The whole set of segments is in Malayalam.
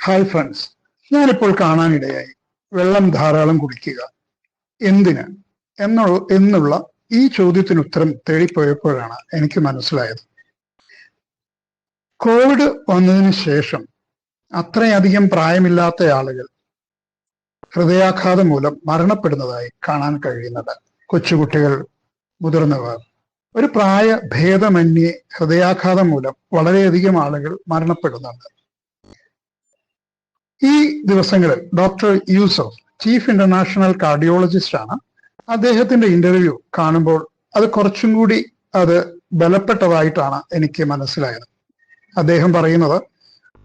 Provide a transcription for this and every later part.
ഹായ് ഫ്രണ്ട്സ്, ഞാനിപ്പോൾ കാണാനിടയായി വെള്ളം ധാരാളം കുടിക്കുക എന്തിന് എന്നുള്ള ഈ ചോദ്യത്തിന് ഉത്തരം തേടിപ്പോയപ്പോഴാണ് എനിക്ക് മനസ്സിലായത്. കോവിഡ് വന്നതിന് ശേഷം അത്രയധികം പ്രായമില്ലാത്ത ആളുകൾ ഹൃദയാഘാതം മൂലം മരണപ്പെടുന്നതായി കാണാൻ കഴിയുന്നത്. കൊച്ചുകുട്ടികൾ, മുതിർന്നവർ, ഒരു പ്രായ ഭേദമന്യേ ഹൃദയാഘാതം മൂലം വളരെയധികം ആളുകൾ മരണപ്പെടുന്നുണ്ട്. ഈ ദിവസങ്ങളിൽ doctor Yusuf, chief international cardiologist ആണ്, അദ്ദേഹത്തിന്റെ ഇന്റർവ്യൂ കാണുമ്പോൾ അത് കുറച്ചും കൂടി ബലപ്പെട്ടതായിട്ടാണ് എനിക്ക് മനസ്സിലായത്. അദ്ദേഹം പറയുന്നത്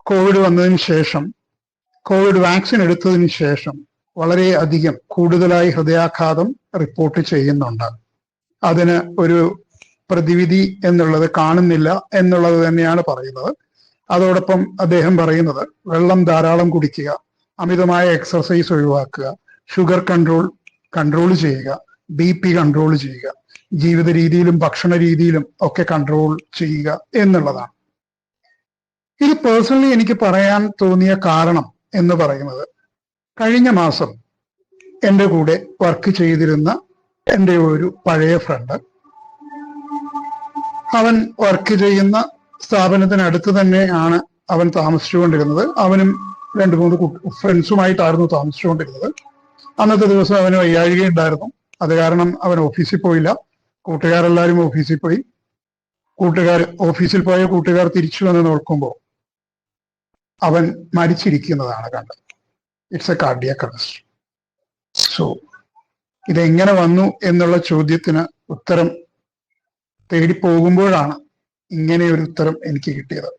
കോവിഡ് വന്നതിന് ശേഷം, കോവിഡ് വാക്സിൻ എടുത്തതിന് ശേഷം വളരെയധികം കൂടുതലായി ഹൃദയാഘാതം റിപ്പോർട്ട് ചെയ്യുന്നുണ്ട്. അതിന് ഒരു പ്രതിവിധി എന്നുള്ളത് കാണുന്നില്ല എന്നുള്ളത് തന്നെയാണ് പറയുന്നത്. അതോടൊപ്പം അദ്ദേഹം പറയുന്നത് വെള്ളം ധാരാളം കുടിക്കുക, അമിതമായ എക്സർസൈസ് ഒഴിവാക്കുക, ഷുഗർ കൺട്രോൾ ചെയ്യുക, BP കൺട്രോൾ ചെയ്യുക, ജീവിത രീതിയിലും ഭക്ഷണ രീതിയിലും ഒക്കെ കൺട്രോൾ ചെയ്യുക എന്നുള്ളതാണ്. ഇത് പേഴ്സണലി എനിക്ക് പറയാൻ തോന്നിയ കാരണം എന്ന് പറയുന്നത്, കഴിഞ്ഞ മാസം എൻ്റെ കൂടെ വർക്ക് ചെയ്തിരുന്ന എൻ്റെ ഒരു പഴയ ഫ്രണ്ട്, അവൻ വർക്ക് ചെയ്യുന്ന സ്ഥാപനത്തിനടുത്ത് തന്നെയാണ് അവൻ താമസിച്ചുകൊണ്ടിരുന്നത്. അവനും 2-3 ഫ്രണ്ട്സുമായിട്ടായിരുന്നു താമസിച്ചുകൊണ്ടിരുന്നത്. അന്നത്തെ ദിവസം അവന് വയ്യാഴികയുണ്ടായിരുന്നു. അത് കാരണം അവൻ ഓഫീസിൽ പോയില്ല. കൂട്ടുകാരെല്ലാവരും ഓഫീസിൽ പോയി. ഓഫീസിൽ പോയ കൂട്ടുകാർ തിരിച്ചു വന്ന് നോക്കുമ്പോൾ അവൻ മരിച്ചിരിക്കുന്നതാണ് കണ്ടത്. It's A cardiac arrest. So ഇതെങ്ങനെ വന്നു എന്നുള്ള ചോദ്യത്തിന് ഉത്തരം തേടി പോകുമ്പോഴാണ് ഇങ്ങനെ ഒരു ഉത്തരം എനിക്ക് കിട്ടിയത്.